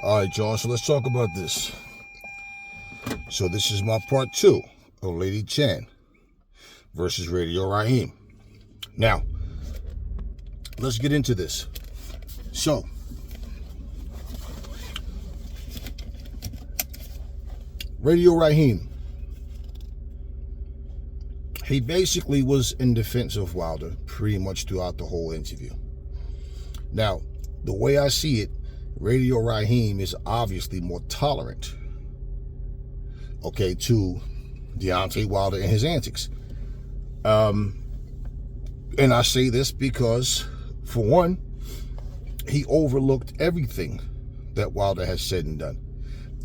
All right, y'all, so let's talk about this. So this is my part 2 of Lady Chann versus Radio Raheem. Now, let's get into this. So, Radio Raheem, he basically was in defense of Wilder pretty much throughout the whole interview. Now, the way I see it, Radio Raheem is obviously more tolerant, to Deontay Wilder and his antics. And I say this because, for one, he overlooked everything that Wilder has said and done.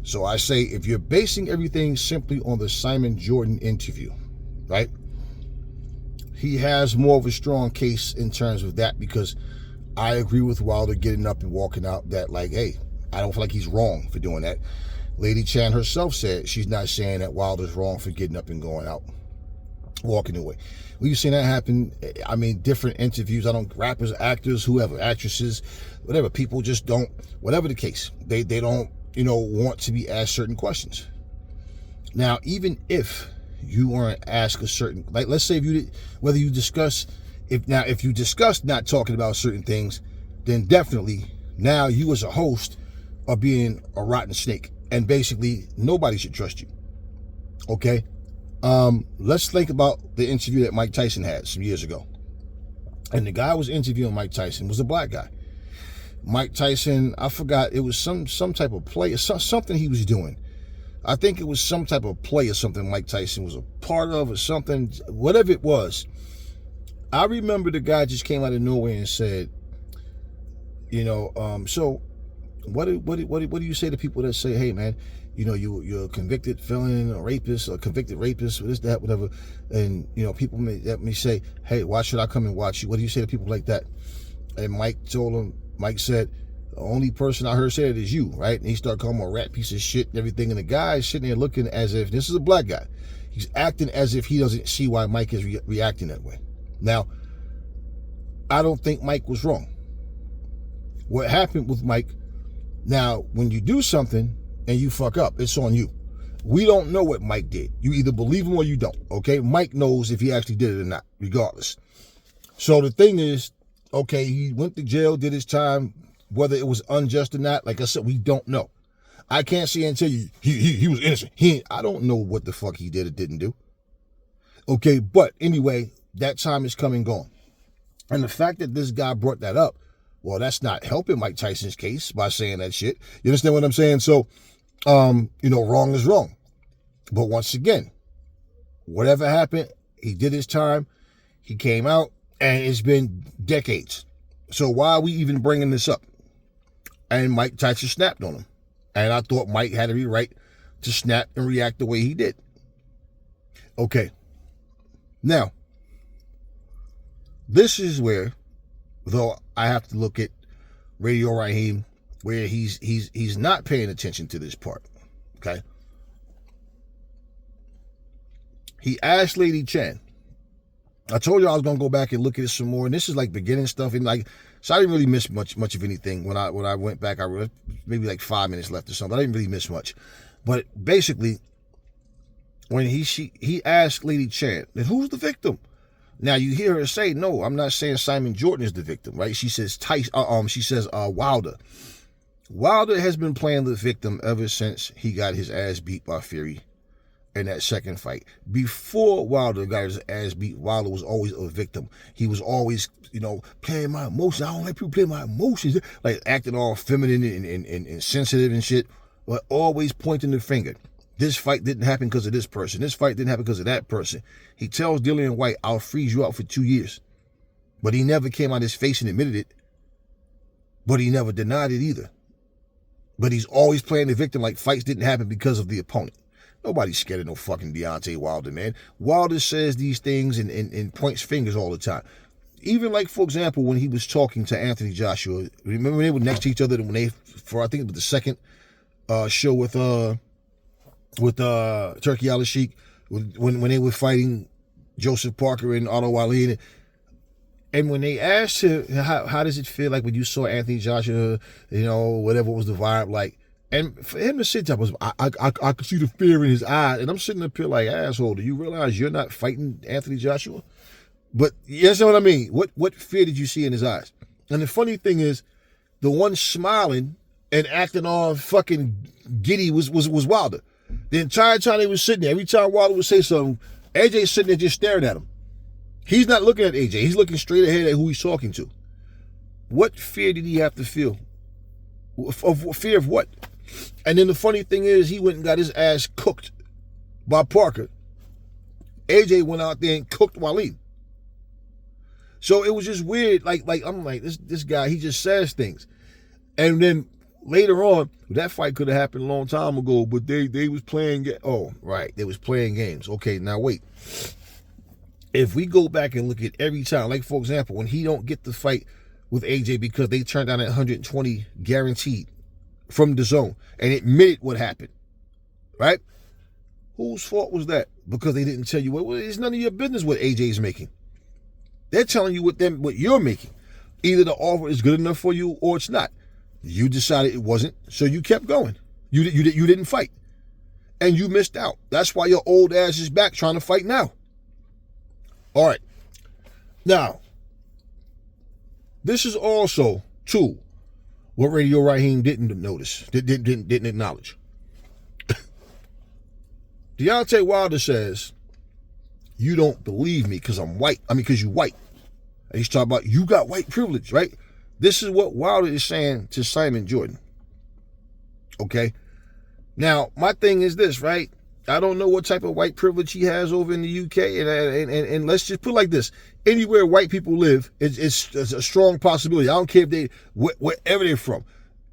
So I say, if you're basing everything simply on the Simon Jordan interview, right? He has more of a strong case in terms of that, because I agree with Wilder getting up and walking out that, hey, I don't feel like he's wrong for doing that. Lady Chann herself said she's not saying that Wilder's wrong for getting up and going out, walking away. We've seen that happen. I mean, different interviews. Rappers, actors, whoever, actresses, whatever. People just don't, whatever the case, they don't, want to be asked certain questions. Now, even if you weren't asked a certain, let's say if you discuss not talking about certain things, then definitely now you as a host are being a rotten snake, and basically nobody should trust you. Okay? Let's think about the interview that Mike Tyson had some years ago. And the guy who was interviewing Mike Tyson was a black guy. Mike Tyson, I forgot, it was some type of play, something he was doing. I think it was some type of play or something Mike Tyson was a part of, or something, whatever it was. I remember the guy just came out of nowhere and said, so what do you say to people that say, hey man, you're a convicted felon, a rapist, or convicted rapist, or this, that, whatever, and people may say, hey, why should I come and watch you? What do you say to people like that? And Mike said, the only person I heard say it is you, right? And he started calling him a rat piece of shit and everything, and the guy is sitting there looking as if, this is a black guy, he's acting as if he doesn't see why Mike is reacting that way. Now, I don't think Mike was wrong. What happened with Mike, now, when you do something and you fuck up, it's on you. We don't know what Mike did. You either believe him or you don't, okay? Mike knows if he actually did it or not, regardless. So the thing is, okay, he went to jail, did his time, whether it was unjust or not, like I said, we don't know. I can't say and tell you he was innocent. I don't know what the fuck he did or didn't do. Okay, but anyway, that time is come and gone. And the fact that this guy brought that up, well, that's not helping Mike Tyson's case by saying that shit. You understand what I'm saying? So, wrong is wrong. But once again, whatever happened, he did his time, he came out, and it's been decades. So why are we even bringing this up? And Mike Tyson snapped on him. And I thought Mike had every right to snap and react the way he did. Okay. Now, this is where, though, I have to look at Radio Raheem, where he's not paying attention to this part. Okay. He asked Lady Chann. I told you I was gonna go back and look at it some more, and this is beginning stuff, and so I didn't really miss much of anything when I went back. I read maybe 5 minutes left or something. I didn't really miss much, but basically, when he asked Lady Chann, then who's the victim? Now you hear her say, no, I'm not saying Simon Jordan is the victim, right? She says Wilder. Wilder has been playing the victim ever since he got his ass beat by Fury in that second fight. Before Wilder got his ass beat, Wilder was always a victim. He was always, playing my emotions. I don't like people playing my emotions, acting all feminine and sensitive and shit, but always pointing the finger. This fight didn't happen because of this person. This fight didn't happen because of that person. He tells Dillian White, I'll freeze you out for 2 years. But he never came out his face and admitted it. But he never denied it either. But he's always playing the victim like fights didn't happen because of the opponent. Nobody's scared of no fucking Deontay Wilder, man. Wilder says these things and points fingers all the time. Even for example, when he was talking to Anthony Joshua, remember when they were next to each other I think it was the second show with Turkey Al Sheik, when they were fighting Joseph Parker and Otto Wallin, and when they asked him how does it feel when you saw Anthony Joshua, whatever was the vibe like, And for him to sit there, I could see the fear in his eyes. And I'm sitting up here like, asshole, do you realize you're not fighting Anthony Joshua? But you understand what I mean? What fear did you see in his eyes? And the funny thing is, the one smiling and acting all fucking giddy was Wilder. The entire time they was sitting there, every time Wilder would say something, AJ's sitting there just staring at him. He's not looking at AJ. He's looking straight ahead at who he's talking to. What fear did he have to feel? Fear of what? And then the funny thing is, he went and got his ass cooked by Parker. AJ went out there and cooked Waleed. So it was just weird. Like I'm like, this guy, he just says things. And then later on, that fight could have happened a long time ago, but they was playing. Oh, right, they was playing games. Okay, now wait. If we go back and look at every time, like for example, when he don't get the fight with AJ because they turned down at 120 guaranteed from the zone and admitted what happened, right? Whose fault was that? Because they didn't tell you. Well, it's none of your business what AJ's making. They're telling you what you're making. Either the offer is good enough for you or it's not. You decided it wasn't, so you kept going. You didn't fight, and you missed out. That's why your old ass is back trying to fight now. All right. Now, this is also, too, what Radio Raheem didn't notice, didn't acknowledge. Deontay Wilder says, you don't believe me because I'm white. Because you white. And he's talking about, you got white privilege, right? This is what Wilder is saying to Simon Jordan. Okay? Now, my thing is this, right? I don't know what type of white privilege he has over in the UK, and let's just put it like this. Anywhere white people live, it's a strong possibility. I don't care if they, wherever they're from.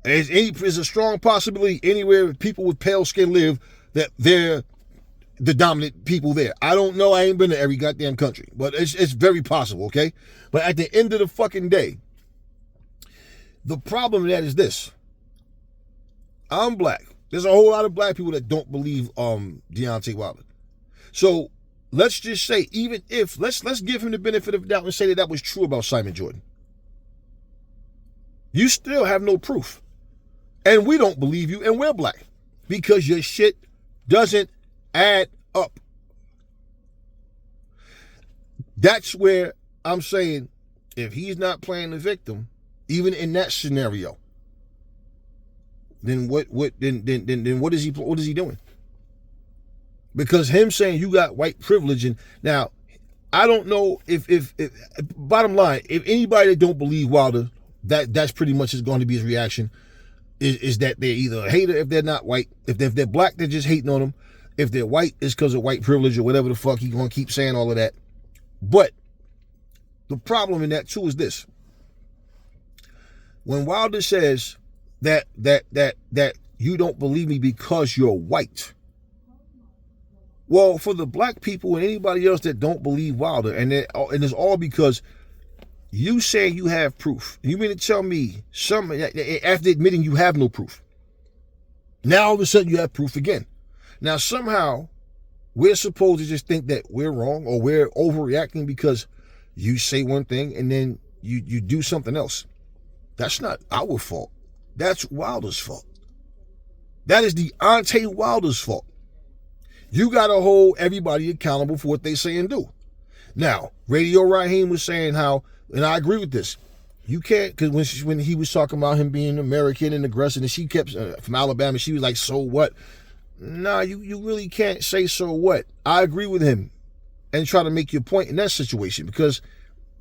There's a strong possibility anywhere people with pale skin live that they're the dominant people there. I don't know. I ain't been to every goddamn country, but it's very possible, okay? But at the end of the fucking day, the problem with that is this. I'm black. There's a whole lot of black people that don't believe Deontay Wilder. So let's just say, even if, let's give him the benefit of the doubt and say that was true about Simon Jordan. You still have no proof. And we don't believe you, and we're black. Because your shit doesn't add up. That's where I'm saying, if he's not playing the victim, even in that scenario, then what is he doing? Because him saying you got white privilege, and now I don't know if bottom line, if anybody that don't believe Wilder, that's pretty much is going to be his reaction, is that they're either a hater if they're not white. If they're black, they're just hating on them. If they're white, it's because of white privilege or whatever the fuck. He's going to keep saying all of that. But the problem in that too is this. When Wilder says that you don't believe me because you're white. Well, for the black people and anybody else that don't believe Wilder, and it's all because you say you have proof. You mean to tell me after admitting you have no proof? Now all of a sudden you have proof again. Now somehow we're supposed to just think that we're wrong or we're overreacting because you say one thing and then you do something else. That's not our fault. That's Wilder's fault. That is Deontay Wilder's fault. You got to hold everybody accountable for what they say and do. Now, Radio Raheem was saying how, and I agree with this, you can't, because when he was talking about him being American and aggressive, and she kept, from Alabama, she was like, so what? Nah, you really can't say so what. I agree with him and try to make your point in that situation, because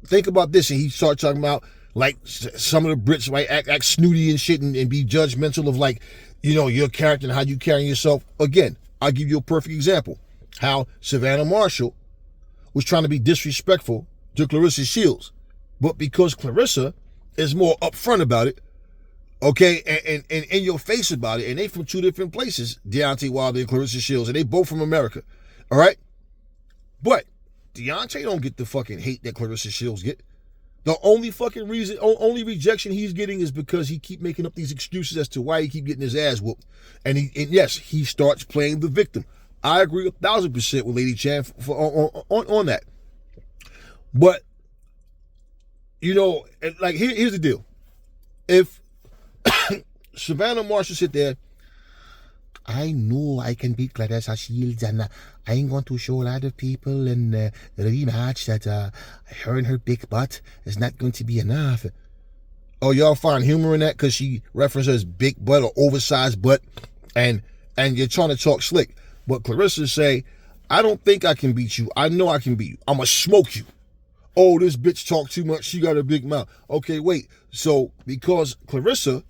think about this, and he started talking about, like, some of the Brits might act snooty and shit and be judgmental of, like, you know, your character and how you carrying yourself. Again, I'll give you a perfect example. How Savannah Marshall was trying to be disrespectful to Clarissa Shields. But because Clarissa is more upfront about it, okay, and in your face about it, and they from two different places, Deontay Wilder and Clarissa Shields, and they both from America, all right? But Deontay don't get the fucking hate that Clarissa Shields get. The only fucking reason, only rejection he's getting is because he keep making up these excuses as to why he keep getting his ass whooped. And yes, he starts playing the victim. I agree 1,000% with Lady Chann on that. But, you know, like, here's the deal. If Savannah Marshall sit there I know I can beat Clarissa Shields, and I'm going to show a lot of people in the rematch that her and her big butt is not going to be enough. Oh, y'all find humor in that because she references big butt or oversized butt, and you're trying to talk slick. But Clarissa say, I don't think I can beat you. I know I can beat you. I'm going to smoke you. Oh, this bitch talk too much. She got a big mouth. Okay, wait. So because Clarissa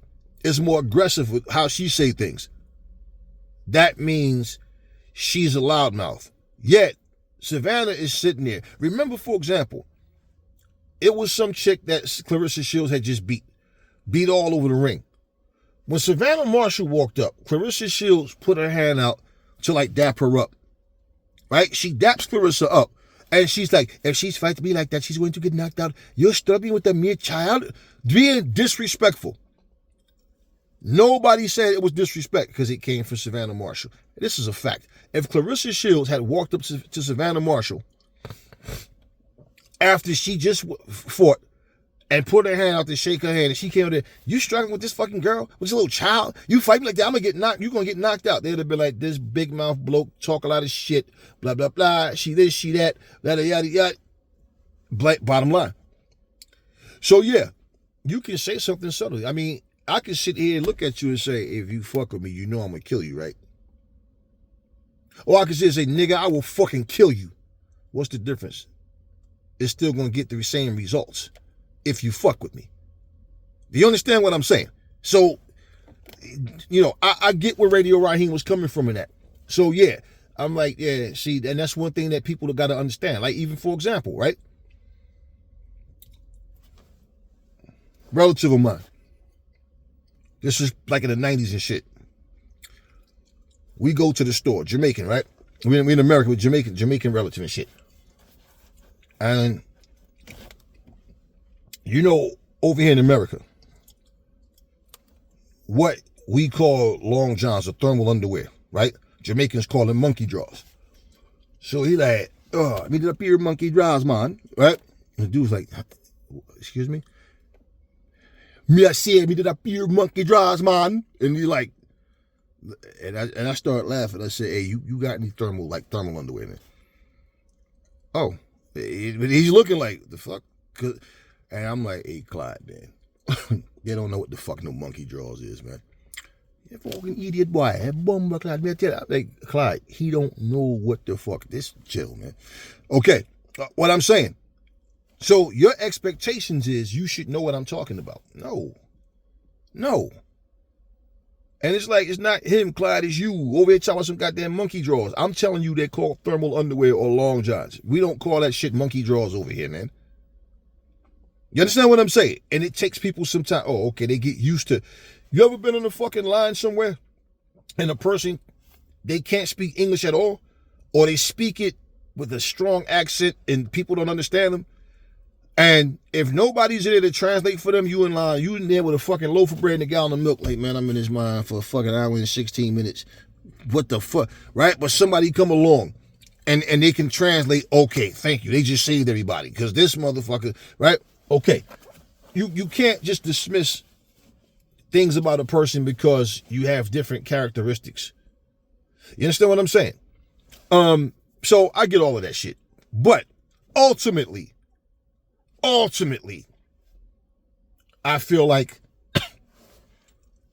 is more aggressive with how she say things, that means she's a loudmouth. Yet, Savannah is sitting there. Remember, for example, it was some chick that Clarissa Shields had just beat all over the ring. When Savannah Marshall walked up, Clarissa Shields put her hand out to like dap her up. Right? She daps Clarissa up. And she's like, if she's fighting me like that, she's going to get knocked out. You're struggling with a mere child? Being disrespectful. Nobody said it was disrespect because it came from Savannah Marshall. This is a fact. If Clarissa Shields had walked up to Savannah Marshall after she just fought and put her hand out to shake her hand, and she came out there, you struggling with this fucking girl, with this little child? You fighting like that? You're going to get knocked out. They'd have been like, this big mouth bloke talk a lot of shit, blah, blah, blah, she this, she that, yada, yada, yada. Bottom line. So, yeah, you can say something subtly. I mean, I can sit here and look at you and say, if you fuck with me, you know I'm going to kill you, right? Or I can sit and say, nigga, I will fucking kill you. What's the difference? It's still going to get the same results if you fuck with me. Do you understand what I'm saying? So, you know, I get where Radio Raheem was coming from in that. So, yeah, I'm like, yeah, see, and that's one thing that people have got to understand. Like, even for example, right? Relative of mine. This is like in the 90s and shit. We go to the store, Jamaican, right? We're in America with Jamaican relative and shit. And, you know, over here in America, what we call long johns or thermal underwear, right? Jamaicans call them monkey draws. So he like, oh, me did up here monkey draws, man, right? And the dude's like, excuse me? Me I say, me did up here monkey draws, man. And he like, and I start laughing. I say, hey, you got any thermal underwear in it? Oh, he's looking like, the fuck? And I'm like, hey, Clyde, man. They don't know what the fuck no monkey draws is, man. You fucking idiot boy. Bumba Clyde, man. Tell you, like, Clyde, he don't know what the fuck. This chill, man. Okay, what I'm saying. So your expectations is you should know what I'm talking about. No. And it's like, it's not him, Clyde, it's you. Over here talking about some goddamn monkey drawers. I'm telling you they're called thermal underwear or long johns. We don't call that shit monkey drawers over here, man. You understand what I'm saying? And it takes people some time. Oh, okay, they get used to. You ever been on the fucking line somewhere and a person, they can't speak English at all? Or they speak it with a strong accent and people don't understand them? And if nobody's there to translate for them, you in line, you in there with a fucking loaf of bread and a gallon of milk. Like, man, I'm in this line for a fucking hour and 16 minutes. What the fuck? Right? But somebody come along and they can translate. Okay, thank you. They just saved everybody. Because this motherfucker, right? Okay. You can't just dismiss things about a person because you have different characteristics. You understand what I'm saying? So I get all of that shit. But ultimately, I feel like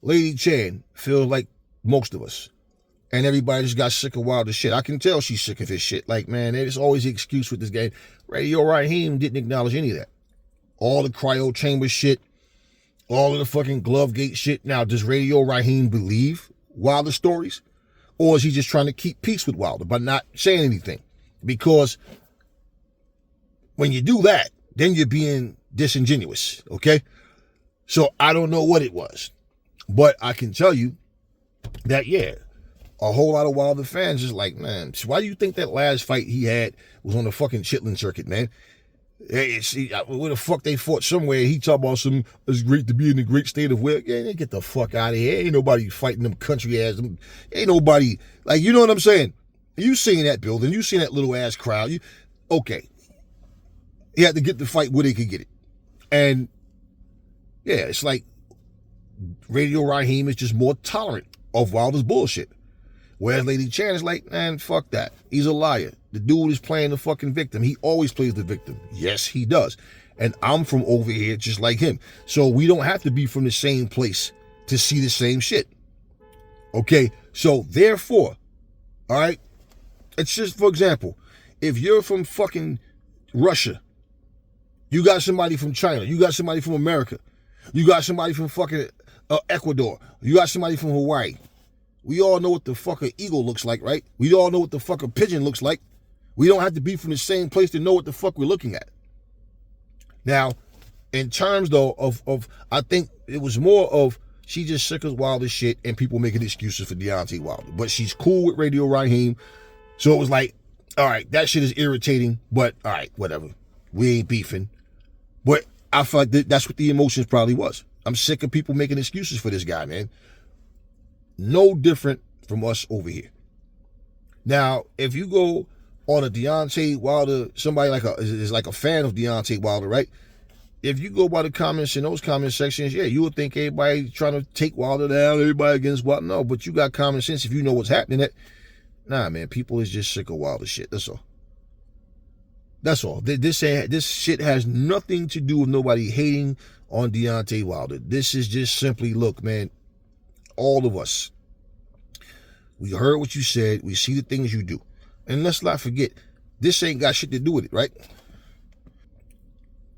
Lady Chann feels like most of us. And everybody just got sick of Wilder's shit. I can tell she's sick of his shit. Like, man, there's always the excuse with this game. Radio Raheem didn't acknowledge any of that. All the cryo chamber shit, all of the fucking glove gate shit. Now, does Radio Raheem believe Wilder stories? Or is he just trying to keep peace with Wilder by not saying anything? Because when you do that, then you're being disingenuous, okay? So I don't know what it was. But I can tell you that, yeah, a whole lot of Wilder fans is like, man, why do you think that last fight he had was on the fucking Chitlin circuit, man? Where the fuck they fought somewhere, he talk about it's great to be in the great state of where, yeah, get the fuck out of here. Ain't nobody fighting them country ass, ain't nobody, like, you know what I'm saying? You seen that building, you seen that little ass crowd, okay. He had to get the fight where they could get it. And, yeah, it's like Radio Raheem is just more tolerant of Wilder's bullshit. Whereas Lady Chann is like, man, fuck that. He's a liar. The dude is playing the fucking victim. He always plays the victim. Yes, he does. And I'm from over here just like him. So we don't have to be from the same place to see the same shit. Okay, so therefore, all right, it's just, for example, if you're from fucking Russia, you got somebody from China, you got somebody from America, you got somebody from fucking Ecuador, you got somebody from Hawaii. We all know what the fuck an eagle looks like, right? We all know what the fuck a pigeon looks like. We don't have to be from the same place to know what the fuck we're looking at. Now, in terms though of I think it was more of she just sick of Wilder shit and people making excuses for Deontay Wilder. But she's cool with Radio Raheem. So it was like, all right, that shit is irritating, but all right, whatever. We ain't beefing. But I feel like that's what the emotions probably was. I'm sick of people making excuses for this guy, man. No different from us over here. Now, if you go on a Deontay Wilder, somebody is like a fan of Deontay Wilder, right? If you go by the comments in those comment sections, yeah, you would think everybody trying to take Wilder down, everybody against Wilder. No, but you got common sense if you know what's happening. Nah, man, people is just sick of Wilder shit. That's all. That's all. This shit has nothing to do with nobody hating on Deontay Wilder. This is just simply, look, man, all of us, we heard what you said. We see the things you do. And let's not forget, this ain't got shit to do with it, right?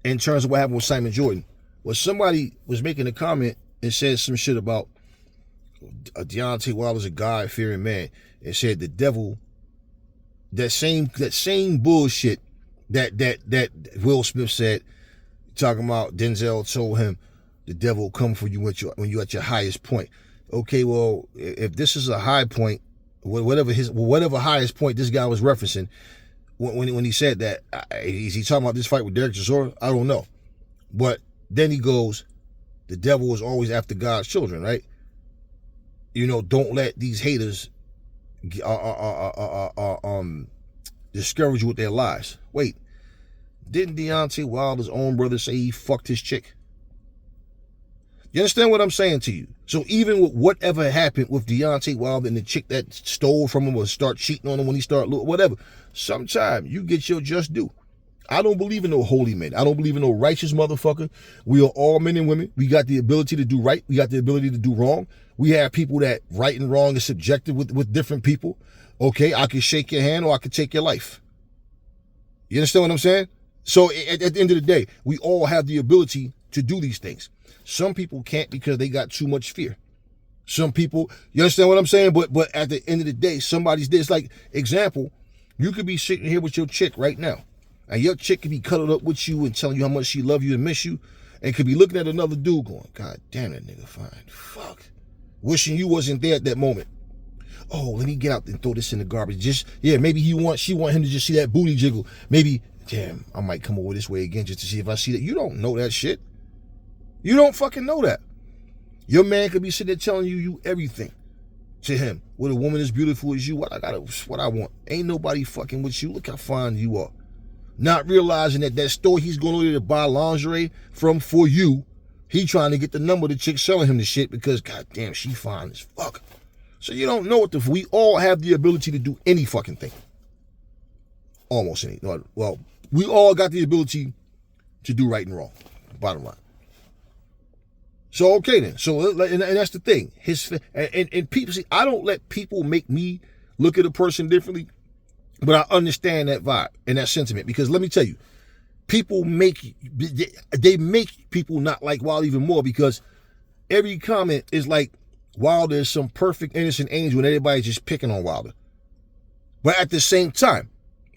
In terms of what happened with Simon Jordan. Well, somebody was making a comment and said some shit about Deontay Wilder's a God-fearing man. And said the devil, that same bullshit that Will Smith said, talking about Denzel told him the devil will come for you when you're at your highest point. Okay, well, if this is a high point, whatever highest point this guy was referencing, when he said that, is he talking about this fight with Derek Chisora? I don't know. But then he goes, the devil is always after God's children, right? You know, don't let these haters discourage you with their lies. Wait, didn't Deontay Wilder's own brother say he fucked his chick? You understand what I'm saying to you? So even with whatever happened with Deontay Wilder and the chick that stole from him or start cheating on him when he started, whatever, sometimes you get your just due. I don't believe in no holy men. I don't believe in no righteous motherfucker. We are all men and women. We got the ability to do right. We got the ability to do wrong. We have people that right and wrong is subjective with different people. Okay, I can shake your hand or I can take your life. You understand what I'm saying? So at the end of the day, we all have the ability to do these things. Some people can't because they got too much fear. Some people, you understand what I'm saying? But at the end of the day, somebody's there. It's like, example, you could be sitting here with your chick right now, and your chick could be cuddled up with you and telling you how much she love you and miss you, and could be looking at another dude going, God damn, that nigga fine. Fuck. Wishing you wasn't there at that moment. Oh, let me get out and throw this in the garbage. Maybe she want him to just see that booty jiggle. Maybe, damn, I might come over this way again just to see if I see that. You don't know that shit. You don't fucking know that. Your man could be sitting there telling you everything to him. With a woman as beautiful as you, what I want. Ain't nobody fucking with you. Look how fine you are. Not realizing that store he's going over there to buy lingerie from for you, he trying to get the number of the chick selling him the shit because, God damn, she fine as fuck. So you don't know what we all have the ability to do any fucking thing. Almost any. Well, we all got the ability to do right and wrong. Bottom line. So, okay then. So, and that's the thing. And people, see, I don't let people make me look at a person differently, but I understand that vibe and that sentiment because let me tell you, people make people not like Wilder even more because every comment is like Wilder is some perfect innocent angel and everybody's just picking on Wilder. But at the same time,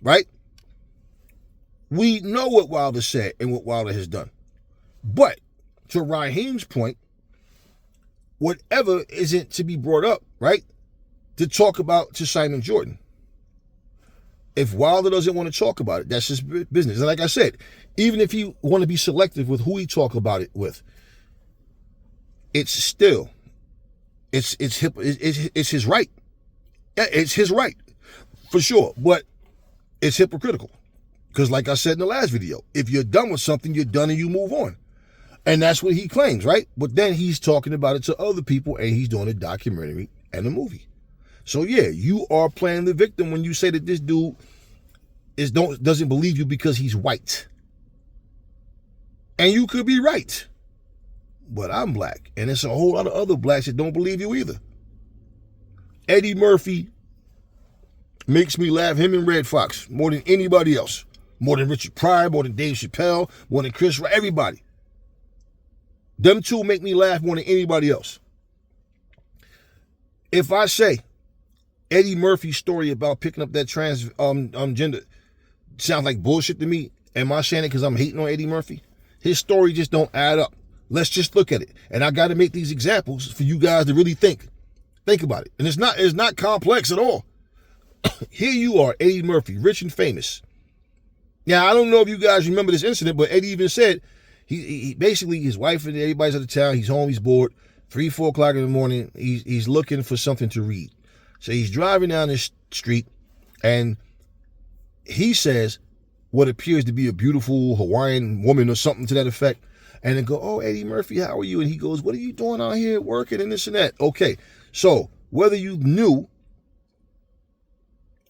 right? We know what Wilder said and what Wilder has done. But to Raheem's point, whatever isn't to be brought up, right? To talk about to Simon Jordan. If Wilder doesn't want to talk about it, that's his business. And like I said, even if you want to be selective with who he talk about it with, it's still, it's his right. Yeah, it's his right, for sure. But it's hypocritical. Because like I said in the last video, if you're done with something, you're done and you move on. And that's what he claims, right? But then he's talking about it to other people and he's doing a documentary and a movie. So yeah, you are playing the victim when you say that this dude doesn't believe you because he's white. And you could be right. But I'm black. And it's a whole lot of other blacks that don't believe you either. Eddie Murphy makes me laugh, him and Red Fox, more than anybody else. More than Richard Pryor, more than Dave Chappelle, more than Chris Rock, everybody. Them two make me laugh more than anybody else. If I say Eddie Murphy's story about picking up that transgender sounds like bullshit to me, am I saying it because I'm hating on Eddie Murphy? His story just don't add up. Let's just look at it. And I got to make these examples for you guys to really think. Think about it. And it's not complex at all. Here you are, Eddie Murphy, rich and famous. Now, I don't know if you guys remember this incident, but Eddie even said he basically, his wife and everybody's out of town. He's home, he's bored. 3, 4 o'clock in the morning, he's looking for something to read. So he's driving down this street, and he says what appears to be a beautiful Hawaiian woman or something to that effect. And then go, oh, Eddie Murphy, how are you? And he goes, what are you doing out here working and this and that? Okay, so whether you knew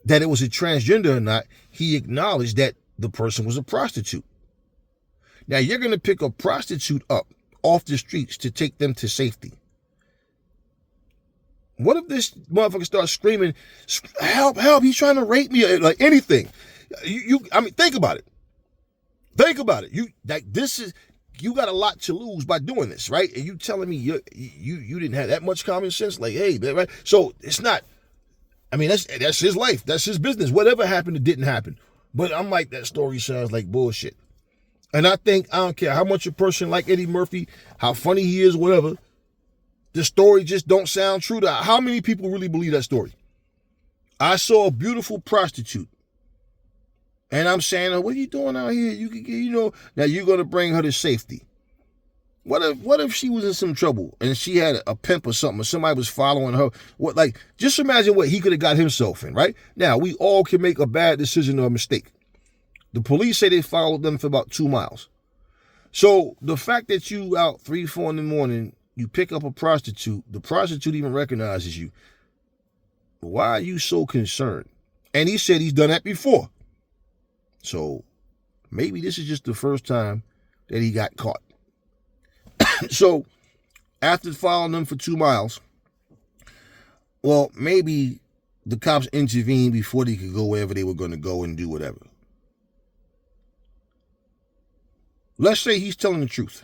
that it was a transgender or not, he acknowledged that the person was a prostitute. Now, you're going to pick a prostitute up off the streets to take them to safety. What if this motherfucker starts screaming, help, help, he's trying to rape me, like anything. I mean, think about it. Think about it. You got a lot to lose by doing this, right? And you telling me you didn't have that much common sense? Like, hey, man, right? So it's not, I mean, that's his life. That's his business. Whatever happened, it didn't happen. But I'm like, that story sounds like bullshit. And I think, I don't care how much a person like Eddie Murphy, how funny he is, whatever, the story just don't sound true to how many people really believe that story? I saw a beautiful prostitute. And I'm saying, what are you doing out here? Now you're going to bring her to safety. What if she was in some trouble and she had a pimp or something, or somebody was following her? Just imagine what he could have got himself in, right? Now, we all can make a bad decision or a mistake. The police say they followed them for about 2 miles. So the fact that you out 3, 4 in the morning, you pick up a prostitute, the prostitute even recognizes you. Why are you so concerned? And he said he's done that before. So maybe this is just the first time that he got caught. So after following them for 2 miles, well, maybe the cops intervened before they could go wherever they were going to go and do whatever. Let's say he's telling the truth.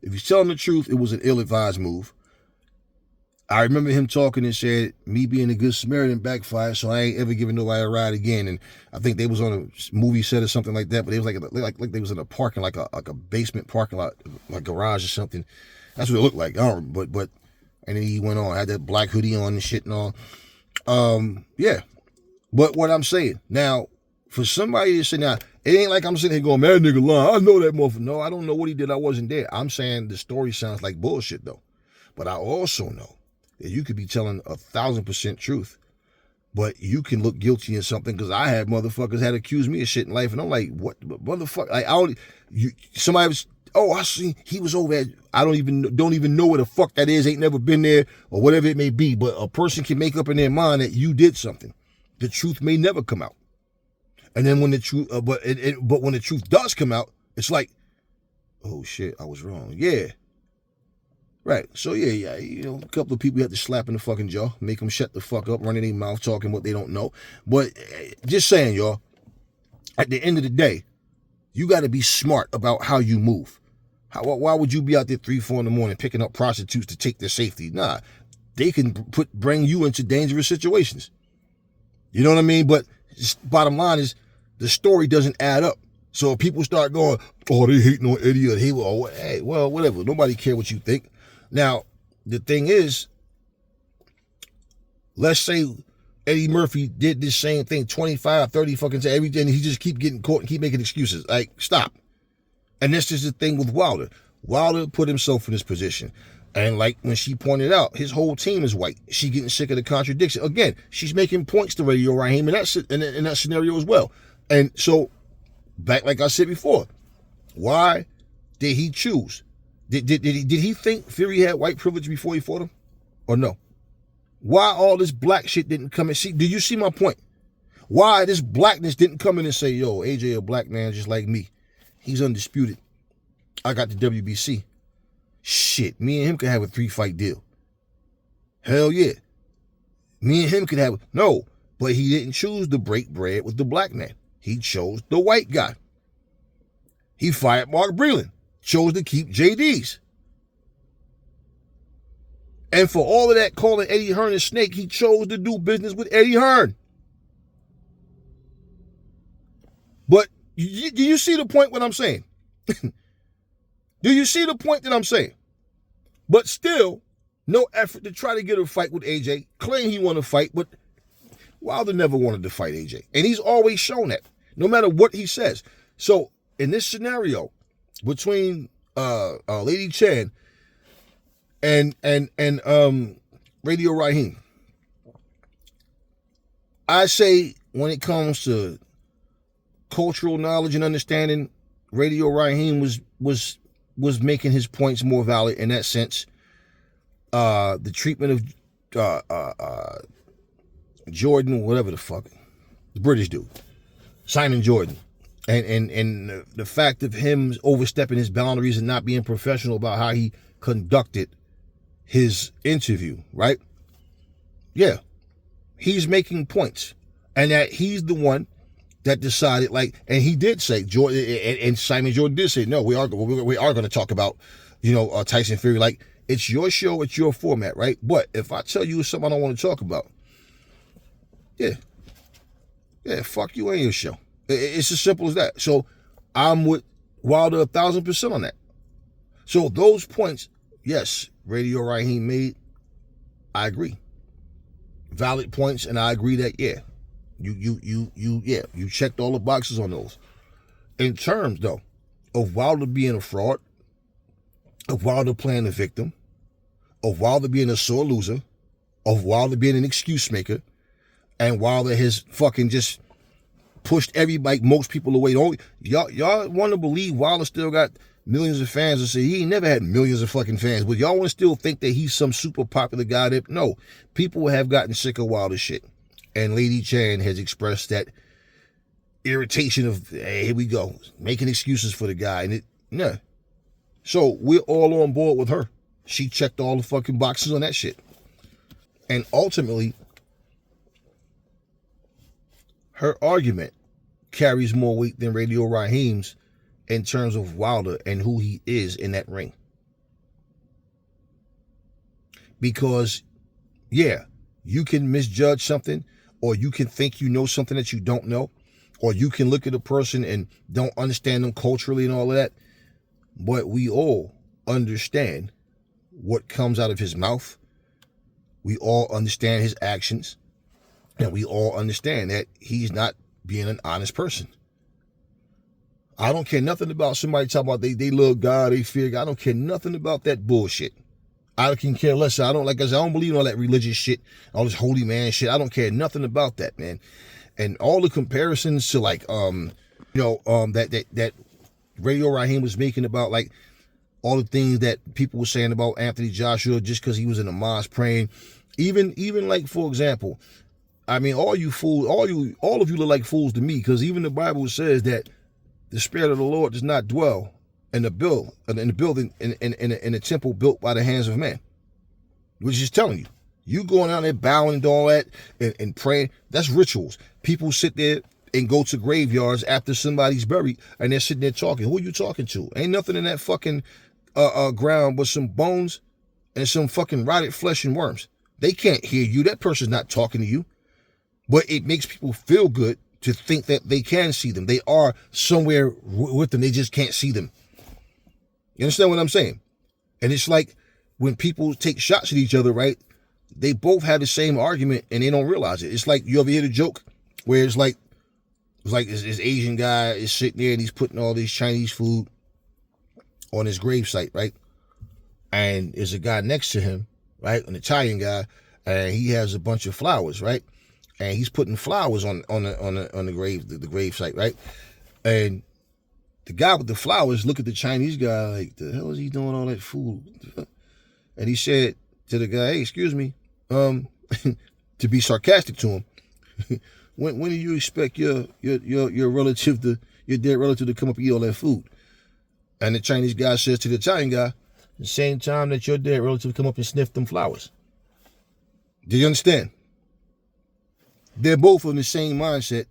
If he's telling the truth, it was an ill-advised move. I remember him talking and said, me being a good Samaritan backfired, so I ain't ever giving nobody a ride again. And I think they was on a movie set or something like that, but it was like they was in a parking, like a basement parking lot, like garage or something. That's what it looked like. I don't remember, but and then he went on, had that black hoodie on and shit and all. Yeah. But what I'm saying, now, for somebody to say, now, it ain't like I'm sitting here going, man, nigga lying. I know that motherfucker. No, I don't know what he did. I wasn't there. I'm saying the story sounds like bullshit, though. But I also know that you could be telling 1,000% truth, but you can look guilty in something, because I had motherfuckers had accused me of shit in life, and I'm like, what motherfucker? Like, somebody was, I see he was over at, I don't even know where the fuck that is, ain't never been there, or whatever it may be, but a person can make up in their mind that you did something. The truth may never come out. And then when the truth, but when the truth does come out, it's like, oh shit, I was wrong. Yeah. Right. So yeah, a couple of people you have to slap in the fucking jaw, make them shut the fuck up, running their mouth, talking what they don't know. But just saying, y'all, at the end of the day, you got to be smart about how you move. Why would you be out there 3, 4 in the morning picking up prostitutes to take their safety? Nah, they can bring you into dangerous situations. You know what I mean? But bottom line is, the story doesn't add up. So if people start going, oh, they hating on Eddie, or hey, well, whatever. Nobody care what you think. Now, the thing is, let's say Eddie Murphy did this same thing 25, 30 fucking times, everything, and he just keep getting caught and keep making excuses. Like, stop. And this is the thing with Wilder. Wilder put himself in this position. And like when she pointed out, his whole team is white. She getting sick of the contradiction. Again, she's making points to Radio Raheem in that scenario as well. And so, back like I said before, why did he choose? Did he think Fury had white privilege before he fought him? Or no? Why all this black shit didn't come and see? Do you see my point? Why this blackness didn't come in and say, yo, AJ a black man just like me. He's undisputed. I got the WBC. Shit, me and him could have a 3-fight deal. Hell yeah. Me and him could have, no, but he didn't choose to break bread with the black man. He chose the white guy. He fired Mark Breland, chose to keep JD's. And for all of that calling Eddie Hearn a snake, he chose to do business with Eddie Hearn. But do you see the point what I'm saying? Do you see the point that I'm saying? But still, no effort to try to get a fight with AJ. Claim he want to fight, but Wilder never wanted to fight AJ. And he's always shown that, no matter what he says. So in this scenario, between Lady Chann and Radio Raheem, I say when it comes to cultural knowledge and understanding, Radio Raheem was making his points more valid in that sense. The treatment of Jordan, whatever the fuck, the British dude, Simon Jordan, and the fact of him overstepping his boundaries and not being professional about how he conducted his interview, right? Yeah, he's making points, and that he's the one that decided, like, and he did say, Jordan, and Simon Jordan did say, no, we are going to talk about, Tyson Fury. Like, it's your show, it's your format, right? But if I tell you something I don't want to talk about, yeah, fuck you and your show. It's as simple as that. So I'm with Wilder 1,000% on that. So those points, yes, Radio Raheem made, I agree. Valid points, and I agree that, yeah, you checked all the boxes on those. In terms, though, of Wilder being a fraud, of Wilder playing the victim, of Wilder being a sore loser, of Wilder being an excuse maker, and Wilder has fucking just pushed everybody, most people away. Y'all want to believe Wilder still got millions of fans and say he ain't never had millions of fucking fans, but y'all want to still think that he's some super popular guy that, no, people have gotten sick of Wilder shit. And Lady Chann has expressed that irritation of, hey, here we go, making excuses for the guy. And yeah. So we're all on board with her. She checked all the fucking boxes on that shit. And ultimately, her argument carries more weight than Radio Raheem's in terms of Wilder and who he is in that ring. Because, yeah, you can misjudge something, or you can think you know something that you don't know, or you can look at a person and don't understand them culturally and all of that. But we all understand what comes out of his mouth. We all understand his actions. And we all understand that he's not being an honest person. I don't care nothing about somebody talking about they love God, they fear God. I don't care nothing about that bullshit. I can care less. I don't believe in all that religious shit, all this holy man shit. I don't care nothing about that, man. And all the comparisons to that Radio Raheem was making about like all the things that people were saying about Anthony Joshua just because he was in a mosque praying. Even like, for example, I mean, all you fools, all of you look like fools to me, because even the Bible says that the Spirit of the Lord does not dwell in the building, in a temple built by the hands of man. Which is telling you, you going out there bowing and all that and praying, that's rituals. People sit there and go to graveyards after somebody's buried, and they're sitting there talking. Who are you talking to? Ain't nothing in that fucking ground but some bones and some fucking rotted flesh and worms. They can't hear you. That person's not talking to you. But it makes people feel good to think that they can see them. They are somewhere with them. They just can't see them. You understand what I'm saying? And it's like when people take shots at each other, right? They both have the same argument and they don't realize it. It's like, you ever hear the joke where it's like this Asian guy is sitting there and he's putting all this Chinese food on his gravesite, right? And there's a guy next to him, right? An Italian guy, and he has a bunch of flowers, right? And he's putting flowers on the grave site, right? And the guy with the flowers look at the Chinese guy like, the hell is he doing all that food? And he said to the guy, hey, excuse me, to be sarcastic to him, when do you expect your relative your dead relative to come up and eat all that food? And the Chinese guy says to the Italian guy, the same time that your dead relative come up and sniff them flowers. Do you understand? They're both in the same mindset,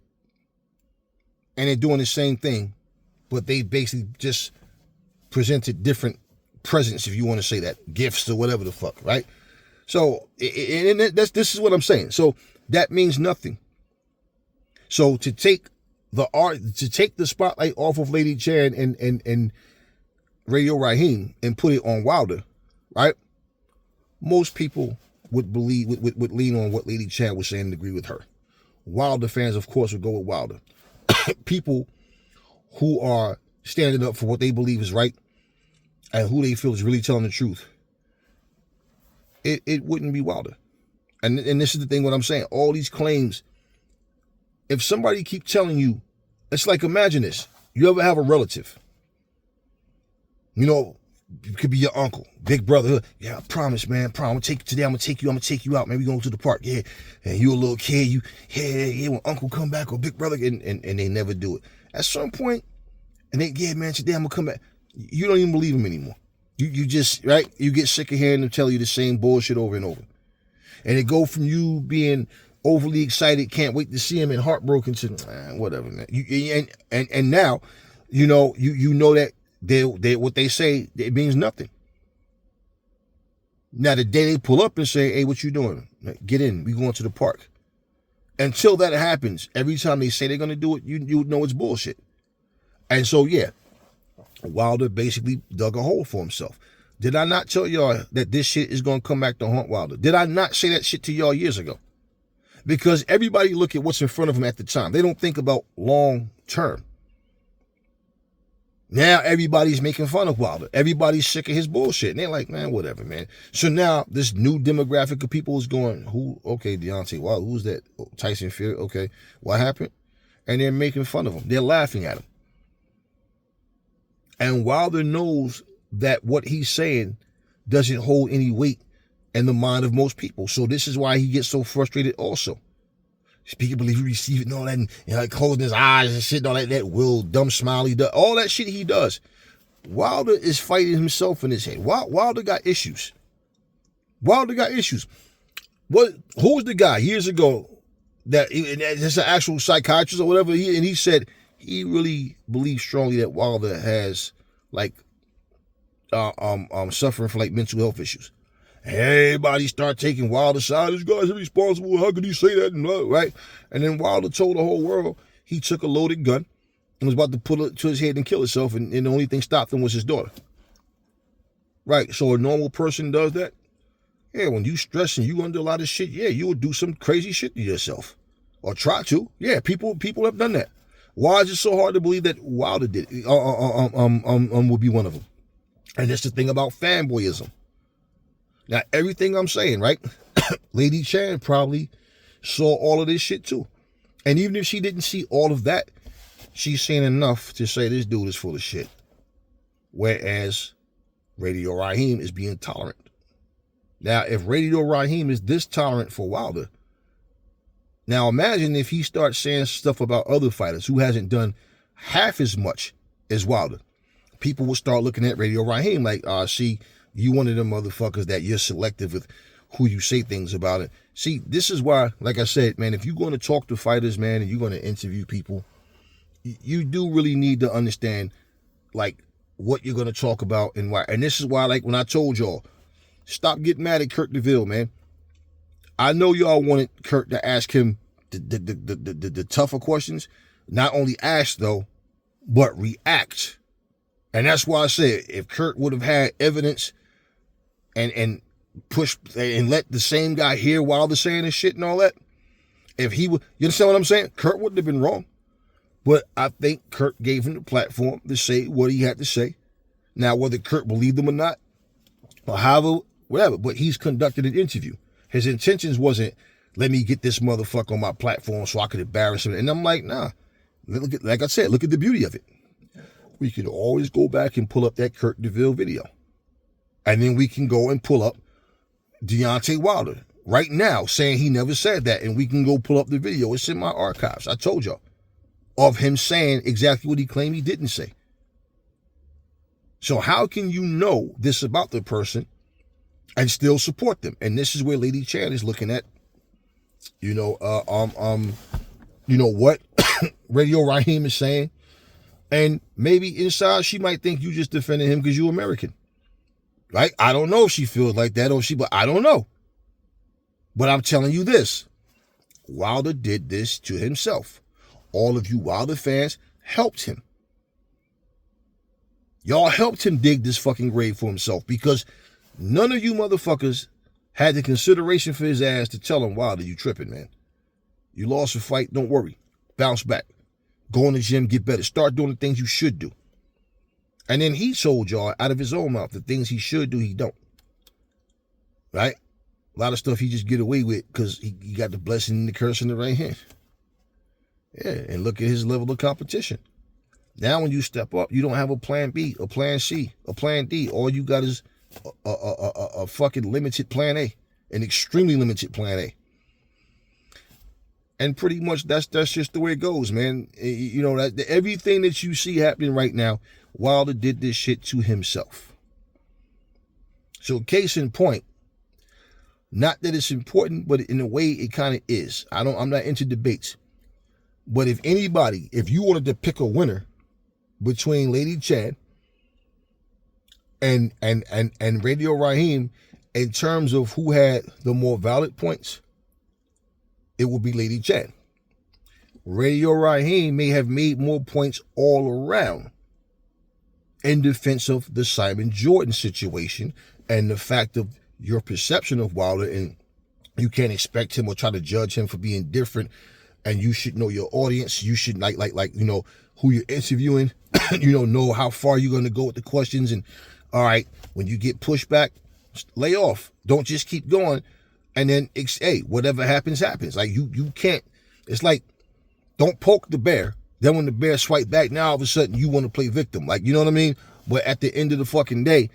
and they're doing the same thing, but they basically just presented different presents, if you want to say that, gifts or whatever the fuck, right? So, and this is what I'm saying. So that means nothing. So to take the spotlight off of Lady Chann and Radio Raheem and put it on Wilder, right? Most people would lean on what Lady Chann was saying and agree with her. Wilder fans, of course, would go with Wilder. People who are standing up for what they believe is right and who they feel is really telling the truth, it wouldn't be Wilder. And this is the thing, what I'm saying. All these claims, if somebody keep telling you, it's like, imagine this. You ever have a relative, you know, it could be your uncle, big brother. Yeah, I promise, man. I'm gonna take you today. I'm gonna take you out. Maybe we go to the park. Yeah. And you a little kid. Yeah. When uncle come back or big brother, and they never do it. At some point, and yeah, man, today I'm gonna come back. You don't even believe him anymore. You just, right? You get sick of hearing them tell you the same bullshit over and over. And it go from you being overly excited, can't wait to see him, and heartbroken to whatever, man. And now, you know that they what they say, it means nothing. Now the day they pull up and say, hey, what you doing? Get in, we going to the park. Until that happens, every time they say they're gonna do it, you know it's bullshit. And so yeah, Wilder basically dug a hole for himself. Did I not tell y'all that this shit is gonna come back to haunt Wilder? Did I not say that shit to y'all years ago? Because everybody look at what's in front of them at the time. They don't think about long term. Now everybody's making fun of Wilder. Everybody's sick of his bullshit. And they're like, man, whatever, man. So now this new demographic of people is going, who? Okay, Deontay Wilder. Who's that? Oh, Tyson Fury. Okay, what happened? And they're making fun of him. They're laughing at him. And Wilder knows that what he's saying doesn't hold any weight in the mind of most people. So this is why he gets so frustrated also. People believe he received it and all that, and like closing his eyes and shit, and all that will dumb smile he does, all that shit he does. Wilder is fighting himself in his head. Wilder got issues. Wilder got issues. Who was the guy years ago that it's an actual psychiatrist or whatever? He said he really believes strongly that Wilder has like suffering from like mental health issues. Everybody start taking Wilder's side. This guy's irresponsible. How could he say that? And right? And then Wilder told the whole world he took a loaded gun and was about to put it to his head and kill himself, and the only thing stopped him was his daughter. Right? So a normal person does that. Yeah, when you stress and you under a lot of shit, yeah, you would do some crazy shit to yourself. Or try to. Yeah, people have done that. Why is it so hard to believe that Wilder did it? Would be one of them. And that's the thing about fanboyism. Now, everything I'm saying, right? Lady Chann probably saw all of this shit too. And even if she didn't see all of that, she's seen enough to say this dude is full of shit. Whereas Radio Raheem is being tolerant. Now, if Radio Raheem is this tolerant for Wilder, now imagine if he starts saying stuff about other fighters who hasn't done half as much as Wilder. People will start looking at Radio Raheem like, see, you one of them motherfuckers that you're selective with who you say things about it. See, this is why, like I said, man, if you're going to talk to fighters, man, and you're going to interview people, you do really need to understand, like, what you're going to talk about and why. And this is why, like, when I told y'all, stop getting mad at Kurt DeVille, man. I know y'all wanted Kurt to ask him the tougher questions. Not only ask, though, but react. And that's why I said, if Kurt would have had evidence and push and let the same guy hear Wilder saying this shit and all that, if he would, you understand what I'm saying? Kurt wouldn't have been wrong. But I think Kurt gave him the platform to say what he had to say. Now, whether Kurt believed him or not, or however, whatever, but he's conducted an interview. His intentions wasn't, let me get this motherfucker on my platform so I could embarrass him. And I'm like, nah. Look at, like I said, look at the beauty of it. We could always go back and pull up that Kurt DeVille video. And then we can go and pull up Deontay Wilder. right now saying he never said that, and we can go pull up the video. It's in my archives. I told y'all of him saying exactly what he claimed he didn't say. So how can you know this about the person and still support them? And this is where Lady Chann is looking at, what Radio Raheem is saying. And maybe inside she might think you just defending him because you're American. Right? I don't know if she feels like that but I don't know. But I'm telling you this. Wilder did this to himself. All of you Wilder fans helped him. Y'all helped him dig this fucking grave for himself because none of you motherfuckers had the consideration for his ass to tell him, Wilder, you tripping, man. You lost a fight, don't worry. Bounce back. Go in the gym, get better. Start doing the things you should do. And then he told y'all out of his own mouth the things he should do, he don't. Right? A lot of stuff he just get away with because he got the blessing and the curse in the right hand. Yeah, and look at his level of competition. Now when you step up, you don't have a plan B, a plan C, a plan D. All you got is a fucking limited plan A, an extremely limited plan A. And pretty much that's just the way it goes, man. That everything that you see happening right now, Wilder did this shit to himself. So case in point, not that it's important, but in a way it kind of is. I'm not into debates. But if you wanted to pick a winner between Lady Chann and Radio Raheem in terms of who had the more valid points, it would be Lady Chann. Radio Raheem may have made more points all around in defense of the Simon Jordan situation and the fact of your perception of Wilder, and you can't expect him or try to judge him for being different, and you should know your audience. You should like who you're interviewing, know how far you're going to go with the questions, and all right, when you get pushback, lay off. Don't just keep going. And then, hey, whatever happens, happens. Like, you can't, it's like, don't poke the bear. Then when the bear swipe back, now all of a sudden you want to play victim. Like, you know what I mean? But at the end of the fucking day,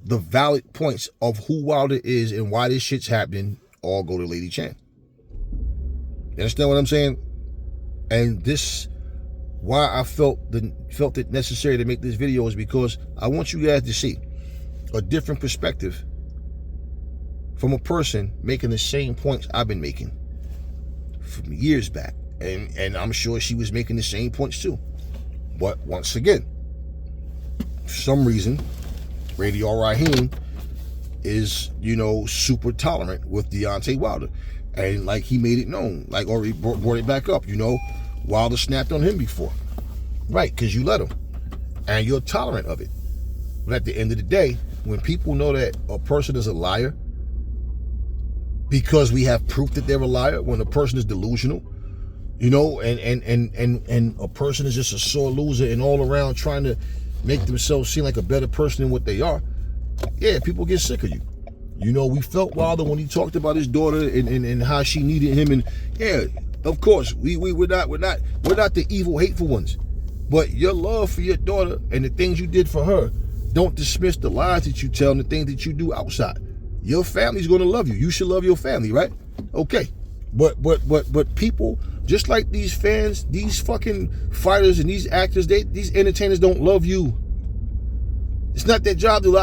the valid points of who Wilder is and why this shit's happening all go to Lady Chann. You understand what I'm saying? And this, why I felt it necessary to make this video is because I want you guys to see a different perspective from a person making the same points I've been making from years back. And I'm sure she was making the same points too. But once again, for some reason, Radio Raheem is, super tolerant with Deontay Wilder. And like he made it known, like already brought it back up, Wilder snapped on him before. Right, because you let him. And you're tolerant of it. But at the end of the day, when people know that a person is a liar, because we have proof that they're a liar, when a person is delusional, and a person is just a sore loser and all around trying to make themselves seem like a better person than what they are, yeah, people get sick of you. We felt Wilder when he talked about his daughter and how she needed him, and yeah, of course, we're not the evil, hateful ones. But your love for your daughter and the things you did for her don't dismiss the lies that you tell and the things that you do outside. Your family's gonna love you. You should love your family, right? Okay. But people, just like these fans, these fucking fighters and these actors, these entertainers don't love you. It's not their job to.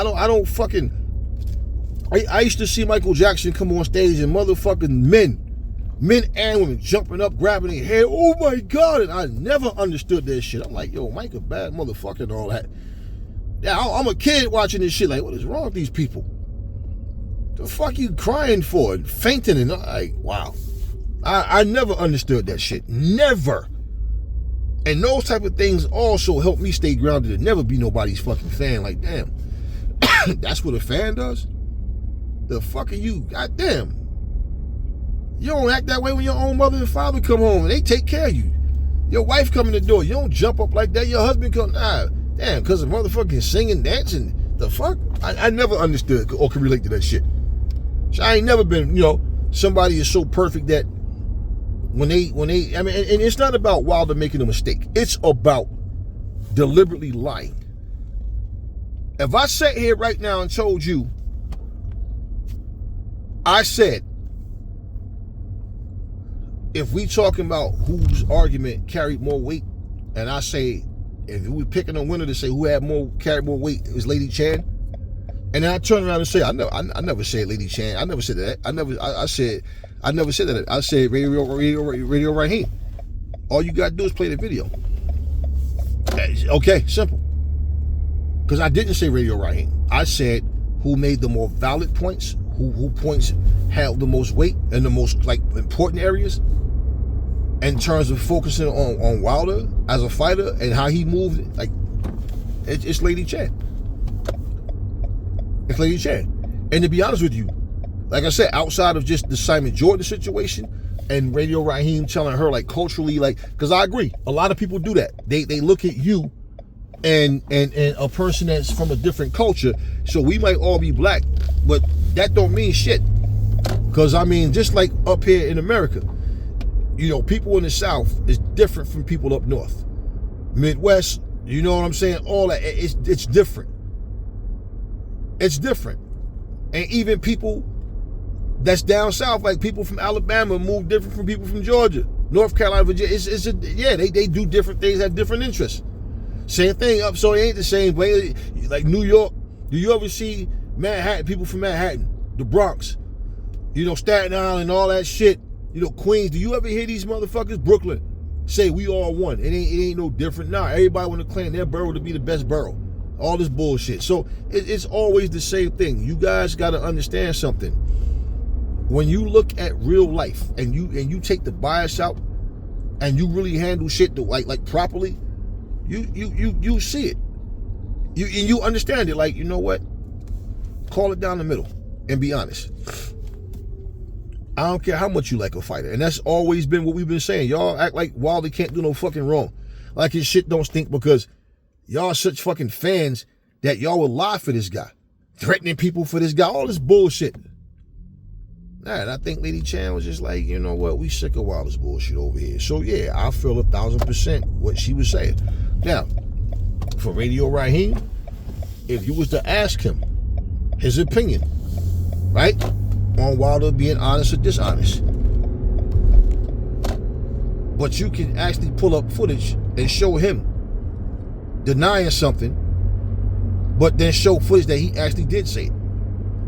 I used to see Michael Jackson come on stage and motherfucking men and women jumping up, grabbing their hair. Oh my God! And I never understood that shit. I'm like, yo, Mike a bad motherfucker and all that. Yeah, I'm a kid watching this shit. Like, what is wrong with these people? The fuck you crying for and fainting and like, wow. I never understood that shit. Never. And those type of things also help me stay grounded and never be nobody's fucking fan. Like, damn, that's what a fan does? The fuck are you? Goddamn. You don't act that way when your own mother and father come home and they take care of you. Your wife come in the door. You don't jump up like that. Your husband come, damn, because of motherfucking singing, dancing. The fuck? I never understood or could relate to that shit. So I ain't never been, somebody is so perfect that when they, and it's not about Wilder making a mistake. It's about deliberately lying. If I sat here right now and told you, I said if we talking about whose argument carried more weight, and I say, if we picking a winner to say who carried more weight, it was Lady Chann. And then I turn around and say, I never said Lady Chann. I never said that. I never said that. I said Radio Raheem. All you gotta do is play the video. Okay, simple. Because I didn't say Radio Raheem. I said who made the more valid points, who points held the most weight in the most important areas in terms of focusing on Wilder as a fighter and how he moved. It's Lady Chann. It's Lady Chann. And to be honest with you, like I said, outside of just the Simon Jordan situation and Radio Raheem telling her culturally, because I agree, a lot of people do that. They look at you and a person that's from a different culture, so we might all be black, but that don't mean shit. Because just like up here in America, people in the South is different from people up north. Midwest, you know what I'm saying? All that, it's different. It's different. And even people that's down south, like people from Alabama, move different from people from Georgia, North Carolina, Virginia. They do different things, have different interests. Same thing up, so it ain't the same way. Like New York, do you ever see Manhattan, people from Manhattan, the Bronx, Staten Island, all that shit, Queens, do you ever hear these motherfuckers, Brooklyn, say we all one? It ain't no different. Nah, everybody want to claim their borough to be the best borough. All this bullshit. So it's always the same thing. You guys got to understand something. When you look at real life and you take the bias out and you really handle shit like properly, you see it. You understand it. You know what? Call it down the middle and be honest. I don't care how much you like a fighter. And that's always been what we've been saying. Y'all act like Wilder can't do no fucking wrong. Like his shit don't stink because y'all are such fucking fans that y'all will lie for this guy. Threatening people for this guy. All this bullshit. And I think Lady Chann was just like, you know what? We sick of Wilder's bullshit over here. So yeah, I feel 1,000% what she was saying. Now, for Radio Raheem, if you was to ask him his opinion, right, on Wilder being honest or dishonest, but you can actually pull up footage and show him denying something, but then show footage that he actually did say it,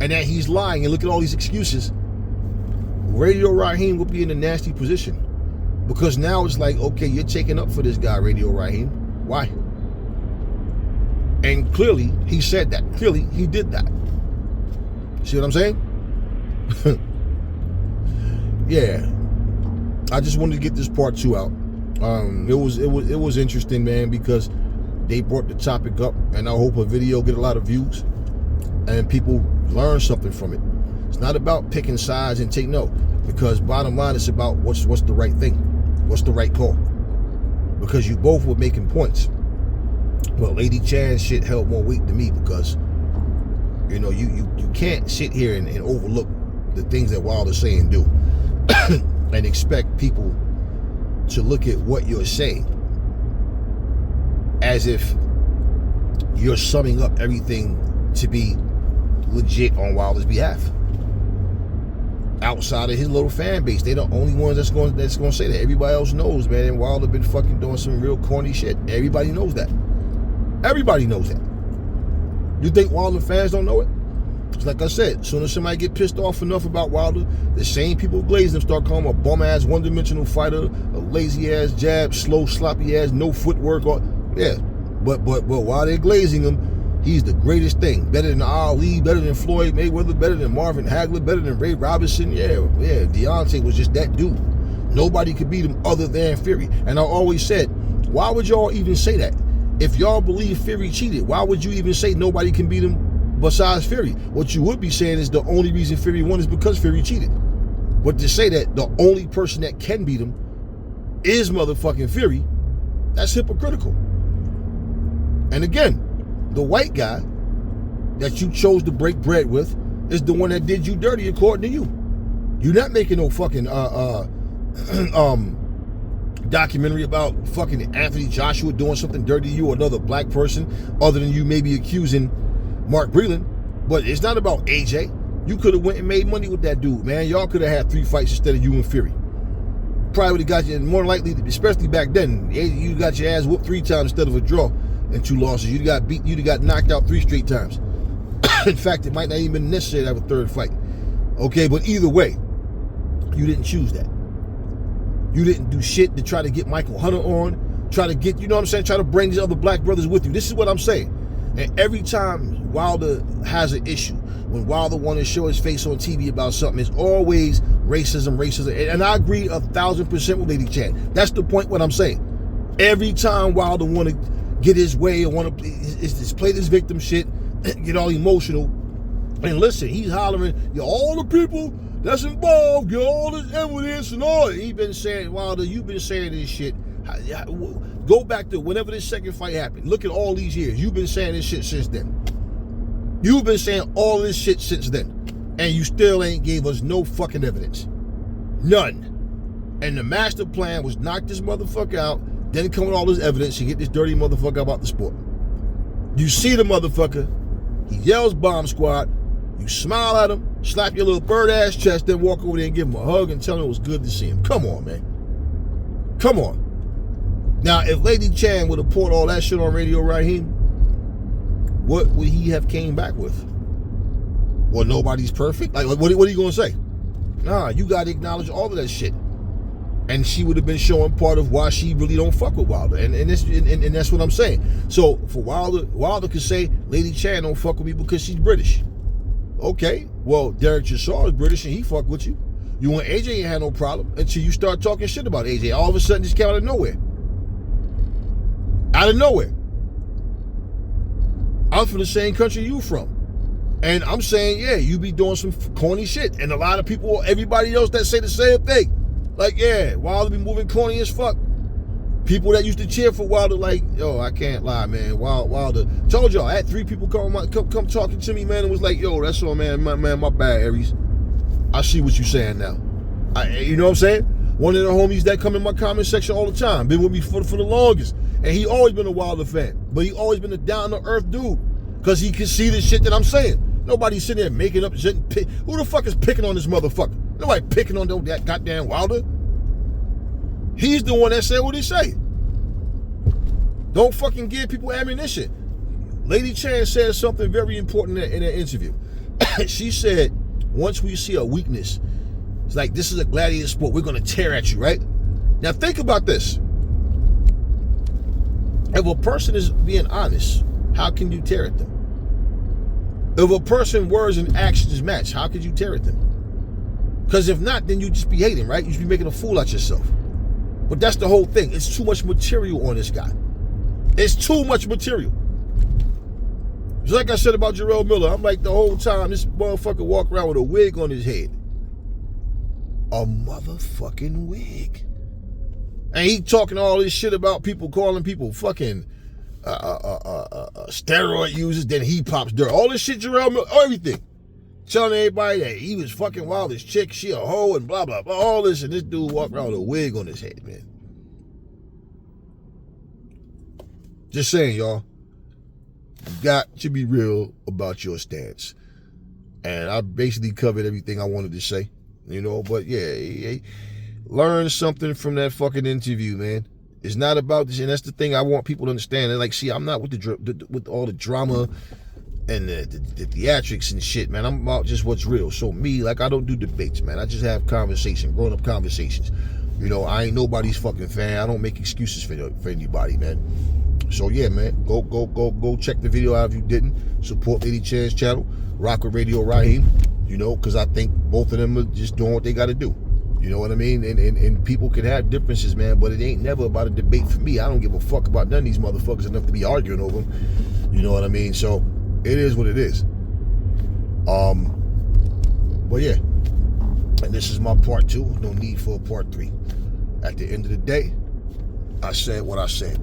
and that he's lying, and look at all these excuses, Radio Raheem will be in a nasty position. Because now it's like, okay, you're taking up for this guy, Radio Raheem. Why? And clearly, he said that. Clearly, he did that. See what I'm saying? Yeah. I just wanted to get this part 2 out. It was interesting, man, because they brought the topic up, and I hope a video get a lot of views and people learn something from it. It's not about picking sides and take no, because bottom line, it's about what's the right thing, what's the right call. Because you both were making points. Well, Lady Chann shit held more weight than me because you can't sit here and overlook the things that Wilder's saying and do and expect people to look at what you're saying as if you're summing up everything to be legit on Wilder's behalf. Outside of his little fan base, they're the only ones that's going to say that. Everybody else knows, man, Wilder been fucking doing some real corny shit. Everybody knows that. Everybody knows that. You think Wilder fans don't know it? It's like I said, as soon as somebody get pissed off enough about Wilder, the same people who glaze him start calling him a bum-ass, one-dimensional fighter, a lazy-ass jab, slow, sloppy-ass, no footwork. Yeah, but while they're glazing him, he's the greatest thing. Better than Ali, better than Floyd Mayweather, better than Marvin Hagler, better than Ray Robinson. Yeah. Deontay was just that dude. Nobody could beat him other than Fury. And I always said, why would y'all even say that? If y'all believe Fury cheated, why would you even say nobody can beat him besides Fury? What you would be saying is the only reason Fury won is because Fury cheated. But to say that the only person that can beat him is motherfucking Fury, that's hypocritical. And again, the white guy that you chose to break bread with is the one that did you dirty according to you. You're not making no fucking documentary about fucking Anthony Joshua doing something dirty to you or another black person other than you maybe accusing Mark Breland. But it's not about AJ. You could have went and made money with that dude, man. Y'all could have had 3 fights instead of you and Fury. probably would have got you, more likely, especially back then, you got your ass whooped 3 times instead of a draw and 2 losses. You'd have got knocked out 3 straight times. In fact, it might not even been necessary to have a 3rd fight. Okay, but either way, you didn't choose that. You didn't do shit to try to get Michael Hunter on, try to get, you know what I'm saying, try to bring these other black brothers with you. This is what I'm saying. And every time Wilder has an issue, when Wilder wants to show his face on TV about something, it's always racism. And I agree 1,000% with Lady Chann. That's the point what I'm saying. Every time Wilder want to get his way or want to play this victim shit, get all emotional, and listen, he's hollering, all the people that's involved, get all this evidence and all. He's been saying, Wilder, you've been saying this shit. Go back to whenever this second fight happened. Look at all these years. You've been saying this shit since then. You've been saying all this shit since then. And you still ain't gave us no fucking evidence. None. And the master plan was knock this motherfucker out, then come with all this evidence and get this dirty motherfucker about the sport. You see the motherfucker, he yells bomb squad, you smile at him, slap your little bird ass chest, then walk over there and give him a hug and tell him it was good to see him. Come on, man. Come on. Now, if Lady Chann would have poured all that shit on Radio Raheem, what would he have came back with? Well, nobody's perfect? Like, what are you going to say? Nah, you got to acknowledge all of that shit. And she would have been showing part of why she really don't fuck with Wilder. And that's what I'm saying. So, for Wilder could say, Lady Chann don't fuck with me because she's British. Okay, well, Derek Chisar is British and he fuck with you. You and AJ ain't had no problem until you start talking shit about AJ. All of a sudden, just came out of nowhere. Out of nowhere. I'm from the same country you from. And I'm saying, yeah, you be doing some corny shit. And a lot of people, everybody else that say the same thing. Like, yeah, Wilder be moving corny as fuck. People that used to cheer for Wilder, like, yo, I can't lie, man. Wilder. Told y'all, I had 3 people come talking to me, man, and was like, yo, that's all, man. My bad, Aries. I see what you saying now. You know what I'm saying? One of the homies that come in my comment section all the time. Been with me for the longest. And he always been a Wilder fan. But he always been a down-to-earth dude. Because he can see the shit that I'm saying. Nobody's sitting there making up shit. Who the fuck is picking on this motherfucker? Nobody picking on that goddamn Wilder. He's the one that said what he say. Don't fucking give people ammunition. Lady Chann said something very important in that interview. She said, once we see a weakness, it's like, this is a gladiator sport. We're going to tear at you, right? Now think about this. If a person is being honest, how can you tear at them? If a person words and actions match, how could you tear at them? Because if not, then you just be hating, right? You just be making a fool out yourself. But that's the whole thing. It's too much material on this guy. It's too much material. Just like I said about Jarrell Miller, I'm like, the whole time this motherfucker walk around with a wig on his head. A motherfucking wig. And he talking all this shit about people calling people fucking steroid users, then he pops dirt. All this shit, Jarrell Miller, everything. Telling everybody that he was fucking wild, this chick, she a hoe, and blah, blah, blah. All this, and this dude walk around with a wig on his head, man. Just saying, y'all. You got to be real about your stance. And I basically covered everything I wanted to say. You know, but yeah, learn something from that fucking interview, man. It's not about this, and that's the thing I want people to understand. They're like, see, I'm not with with all the drama and the theatrics and shit, man. I'm about just what's real. So me, like, I don't do debates, man. I just have conversation, grown-up conversations. You know, I ain't nobody's fucking fan. I don't make excuses for anybody, man. So yeah, man, go check the video out if you didn't. Support Lady Chann's channel. Rock with Radio Raheem. You know, because I think both of them are just doing what they got to do. You know what I mean? And people can have differences, man, but it ain't never about a debate for me. I don't give a fuck about none of these motherfuckers enough to be arguing over them. You know what I mean? So it is what it is. But yeah, and this is my part 2. No need for a part 3. At the end of the day, I said what I said.